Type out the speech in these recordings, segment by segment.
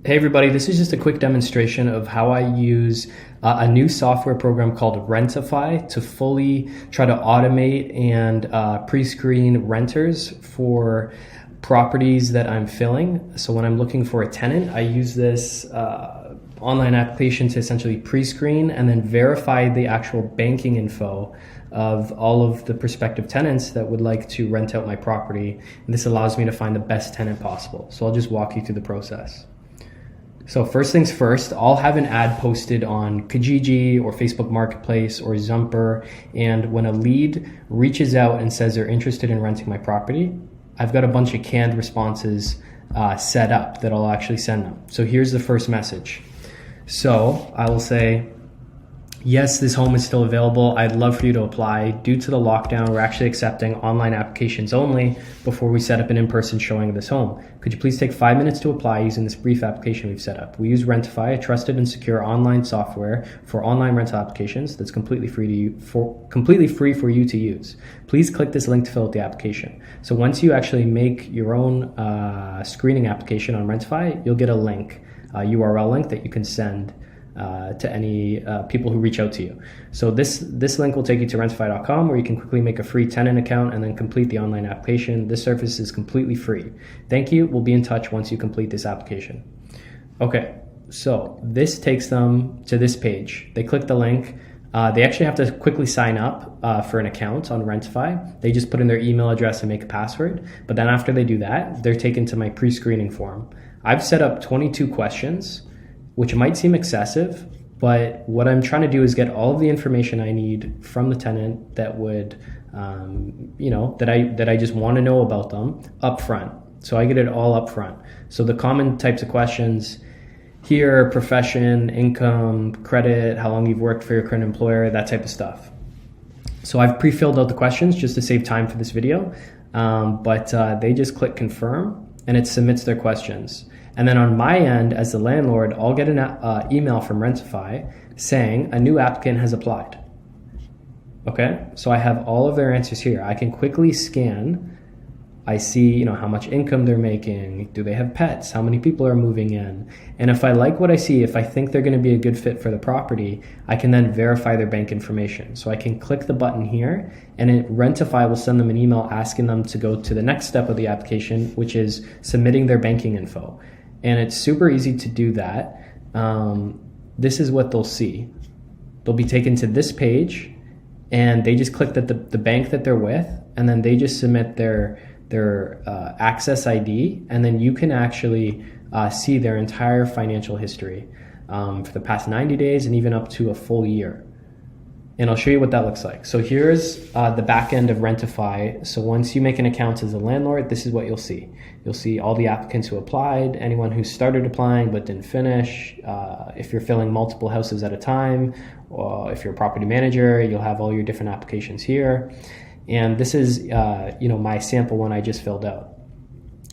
Hey everybody, this is just a quick demonstration of how I use a new software program called Rentify to fully try to automate and pre-screen renters for properties that I'm filling. So when I'm looking for a tenant, I use this online application to essentially pre-screen and then verify the actual banking info of all of the prospective tenants that would like to rent out my property. And this allows me to find the best tenant possible. So I'll just walk you through the process. So first things first, I'll have an ad posted on Kijiji or Facebook Marketplace or Zumper. And when a lead reaches out and says they're interested in renting my property, I've got a bunch of canned responses set up that I'll actually send them. So here's the first message. So I will say, yes, this home is still available. I'd love for you to apply. Due to the lockdown, we're actually accepting online applications only before we set up an in-person showing of this home. Could you please take 5 minutes to apply using this brief application we've set up? We use Rentify, a trusted and secure online software for online rental applications that's completely free for you to use. Please click this link to fill out the application. So once you actually make your own screening application on Rentify, you'll get a link, a URL link that you can send to any people who reach out to you. So this link will take you to rentify.com where you can quickly make a free tenant account and then complete the online application. This service is completely free. Thank you. We'll be in touch once you complete this application. Okay, so this takes them to this page. They click the link. They actually have to quickly sign up for an account on Rentify. They just put in their email address and make a password. But then after they do that, they're taken to my pre-screening form. I've set up 22 questions, which might seem excessive, but what I'm trying to do is get all of the information I need from the tenant that would, that I just want to know about them up front. So I get it all up front. So the common types of questions here: profession, income, credit, how long you've worked for your current employer, that type of stuff. So I've pre-filled out the questions just to save time for this video, but they just click confirm and it submits their questions. And then on my end, as the landlord, I'll get an email from Rentify saying a new applicant has applied. Okay, so I have all of their answers here. I can quickly scan. I see, how much income they're making. Do they have pets? How many people are moving in? And if I like what I see, if I think they're going to be a good fit for the property, I can then verify their bank information. So I can click the button here, and Rentify will send them an email asking them to go to the next step of the application, which is submitting their banking info. And it's super easy to do that. This is what they'll see. They'll be taken to this page, and they just click the bank that they're with, and then they just submit their access ID, and then you can actually see their entire financial history for the past 90 days and even up to a full year. And I'll show you what that looks like. So here's the back end of Rentify. So once you make an account as a landlord, this is what you'll see. You'll see all the applicants who applied, anyone who started applying but didn't finish. If you're filling multiple houses at a time, or if you're a property manager, you'll have all your different applications here. And this is my sample one I just filled out.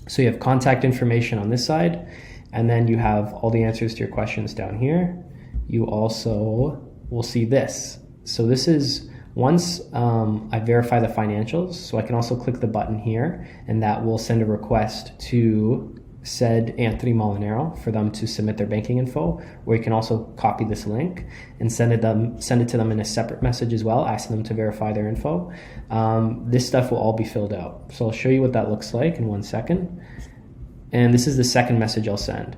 So you have contact information on this side, and then you have all the answers to your questions down here. You also will see this. So this is once I verify the financials, so I can also click the button here, and that will send a request to said Anthony Molinaro for them to submit their banking info, or you can also copy this link and send it to them in a separate message as well, asking them to verify their info. This stuff will all be filled out. So I'll show you what that looks like in 1 second. And this is the second message I'll send.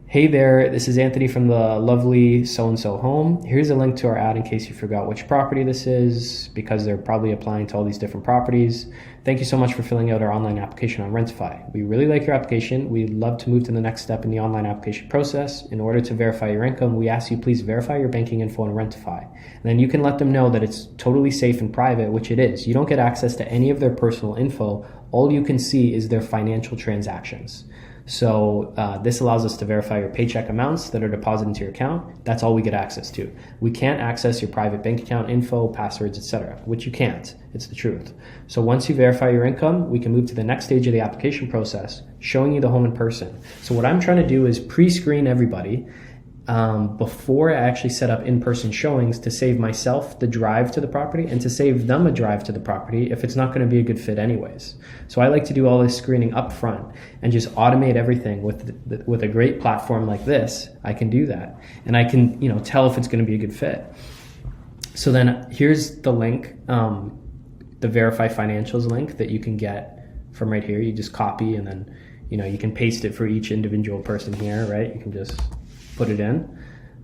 Hey there, this is Anthony from the lovely so-and-so home. Here's a link to our ad in case you forgot which property this is, because they're probably applying to all these different properties. Thank you so much for filling out our online application on Rentify. We really like your application. We'd love to move to the next step in the online application process. In order to verify your income, we ask you please verify your banking info on Rentify. And then you can let them know that it's totally safe and private, which it is. You don't get access to any of their personal info. All you can see is their financial transactions. So this allows us to verify your paycheck amounts that are deposited into your account. That's all we get access to. We can't access your private bank account info, passwords, etc., which you can't. It's the truth. So once you verify your income, we can move to the next stage of the application process, showing you the home in person. So what I'm trying to do is pre-screen everybody before I actually set up in-person showings to save myself the drive to the property and to save them a drive to the property if it's not going to be a good fit anyways. So I like to do all this screening up front and just automate everything with a great platform like this. I can do that, and I can tell if it's going to be a good fit. So then here's the link, the Verify Financials link that you can get from right here. You just copy, and then you can paste it for each individual person here, right? You can just put it in.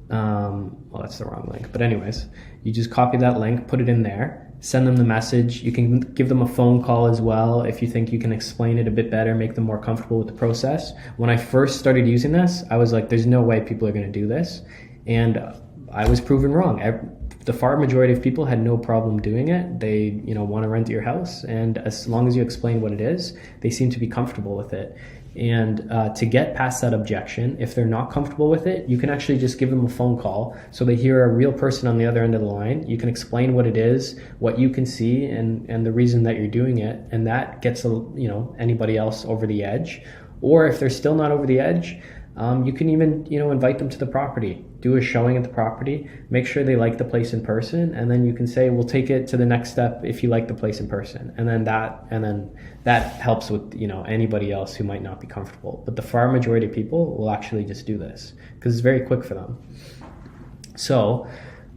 Well, that's the wrong link, but anyways, you just copy that link, put it in there, send them the message. You can give them a phone call as well if you think you can explain it a bit better, make them more comfortable with the process. When I first started using this, I was like, there's no way people are going to do this, and I was proven wrong. The far majority of people had no problem doing it. They want to rent your house, and as long as you explain what it is, they seem to be comfortable with it. And to get past that objection, if they're not comfortable with it, you can actually just give them a phone call so they hear a real person on the other end of the line. You can explain what it is, what you can see, and the reason that you're doing it, and that gets anybody else over the edge. Or if they're still not over the edge, you can even invite them to the property, do a showing at the property, make sure they like the place in person, and then you can say, we'll take it to the next step if you like the place in person. And then that helps with anybody else who might not be comfortable. But the far majority of people will actually just do this because it's very quick for them. So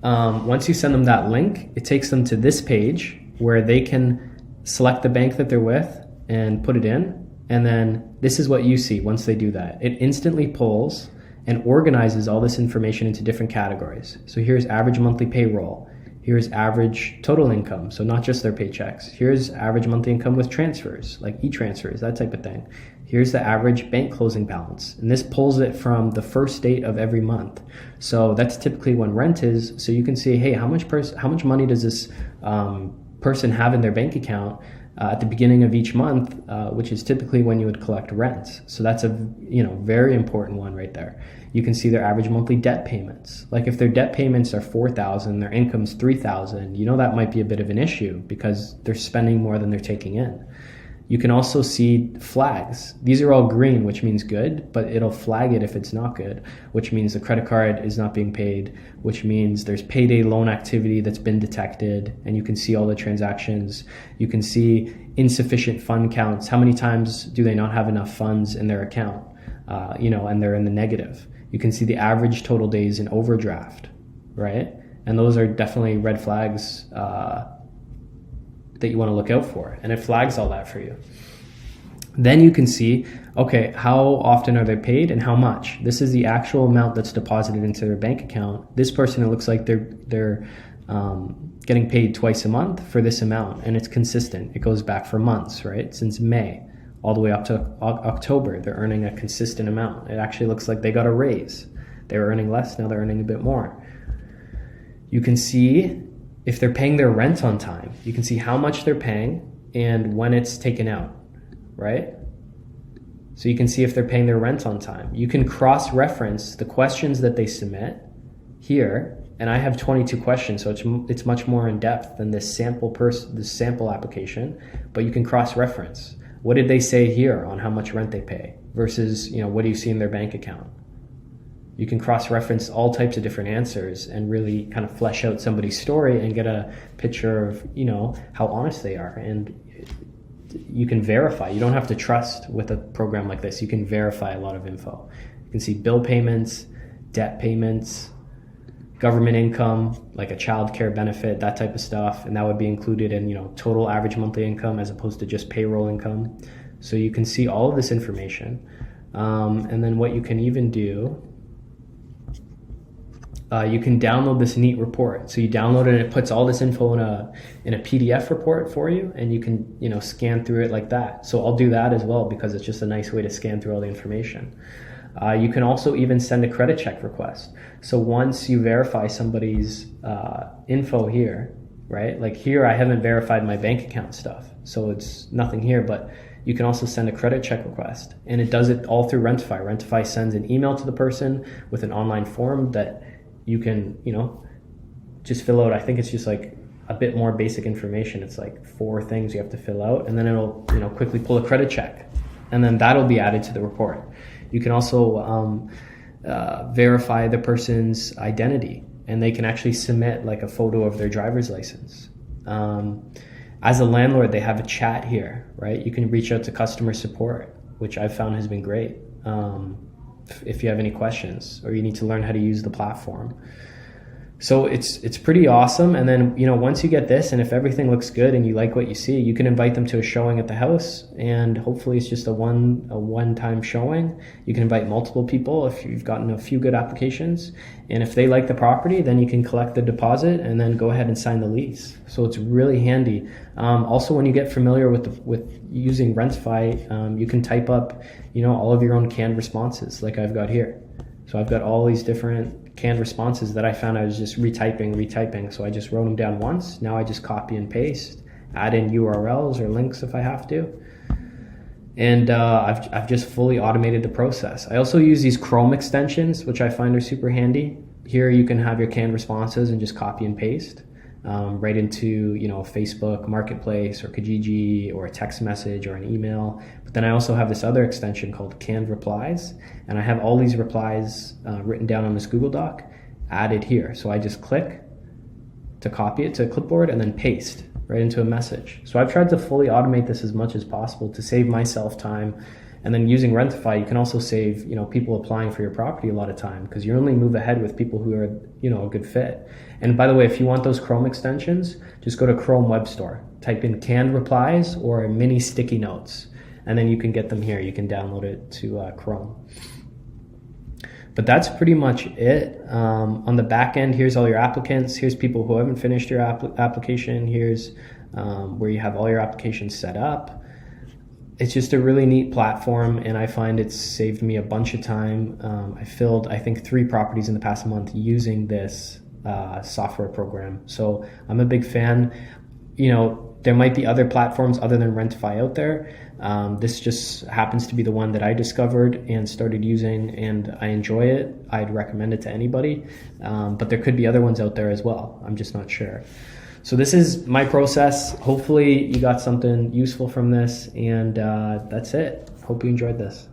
once you send them that link, it takes them to this page where they can select the bank that they're with and put it in. And then this is what you see once they do that. It instantly pulls and organizes all this information into different categories. So here's average monthly payroll. Here's average total income, so not just their paychecks. Here's average monthly income with transfers, like e-transfers, that type of thing. Here's the average bank closing balance. And this pulls it from the first date of every month. So that's typically when rent is. So you can see, hey, how much money does this person have in their bank account at the beginning of each month, which is typically when you would collect rents. So that's a very important one right there. You can see their average monthly debt payments. Like if their debt payments are $4,000, their income's $3,000, that might be a bit of an issue because they're spending more than they're taking in. You can also see flags. These are all green, which means good, but it'll flag it if it's not good, which means the credit card is not being paid, which means there's payday loan activity that's been detected, and you can see all the transactions. You can see insufficient fund counts. How many times do they not have enough funds in their account, and they're in the negative. You can see the average total days in overdraft, right? And those are definitely red flags that you want to look out for, and it flags all that for you. Then you can see, okay, how often are they paid and how much? This is the actual amount that's deposited into their bank account. This person, it looks like they're getting paid twice a month for this amount, and it's consistent. It goes back for months, right? Since May all the way up to October, they're earning a consistent amount. It actually looks like they got a raise. They were earning less, now they're earning a bit more. You can see if they're paying their rent on time. You can see how much they're paying and when it's taken out, right? So you can see if they're paying their rent on time. You can cross-reference the questions that they submit here, and I have 22 questions, so it's much more in depth than this sample application, but you can cross-reference. What did they say here on how much rent they pay versus, what do you see in their bank account? You can cross-reference all types of different answers and really kind of flesh out somebody's story and get a picture of, how honest they are. And you can verify. You don't have to trust with a program like this. You can verify a lot of info. You can see bill payments, debt payments, government income, like a child care benefit, that type of stuff. And that would be included in, total average monthly income as opposed to just payroll income. So you can see all of this information. And then what you can even do, you can download this neat report. So you download it and it puts all this info in a PDF report for you, and you can scan through it like that. So I'll do that as well because it's just a nice way to scan through all the information. You can also even send a credit check request. So once you verify somebody's info here, right? Like here I haven't verified my bank account stuff, so it's nothing here, but you can also send a credit check request, and it does it all through Rentify. Rentify sends an email to the person with an online form that you can, just fill out. I think it's just like a bit more basic information. It's like 4 things you have to fill out, and then it'll, quickly pull a credit check, and then that'll be added to the report. You can also verify the person's identity, and they can actually submit like a photo of their driver's license. As a landlord, they have a chat here, right? You can reach out to customer support, which I've found has been great. If you have any questions or you need to learn how to use the platform. So it's pretty awesome. And then, once you get this, and if everything looks good and you like what you see, you can invite them to a showing at the house, and hopefully it's just a one-time showing. You can invite multiple people if you've gotten a few good applications. And if they like the property, then you can collect the deposit and then go ahead and sign the lease. So it's really handy. Also, when you get familiar with using Rentify, you can type up, all of your own canned responses like I've got here. So I've got all these different canned responses that I found I was just retyping. So I just wrote them down once. Now I just copy and paste, add in URLs or links if I have to. And I've just fully automated the process. I also use these Chrome extensions, which I find are super handy. Here you can have your canned responses and just copy and paste right into Facebook Marketplace or Kijiji or a text message or an email. But then I also have this other extension called Canned Replies, and I have all these replies written down on this Google Doc added here. So I just click to copy it to a clipboard and then paste right into a message. So I've tried to fully automate this as much as possible to save myself time. And then using Rentify, you can also save people applying for your property a lot of time, because you only move ahead with people who are a good fit. And by the way, if you want those Chrome extensions, just go to Chrome Web Store, type in Canned Replies or mini sticky notes, and then you can get them here. You can download it to Chrome. But that's pretty much it. On the back end, here's all your applicants. Here's people who haven't finished your application. Here's where you have all your applications set up. It's just a really neat platform, and I find it's saved me a bunch of time. I filled, I think, 3 properties in the past month using this software program. So I'm a big fan. There might be other platforms other than Rentify out there. This just happens to be the one that I discovered and started using, and I enjoy it. I'd recommend it to anybody. But there could be other ones out there as well. I'm just not sure. So this is my process. Hopefully you got something useful from this, and that's it. Hope you enjoyed this.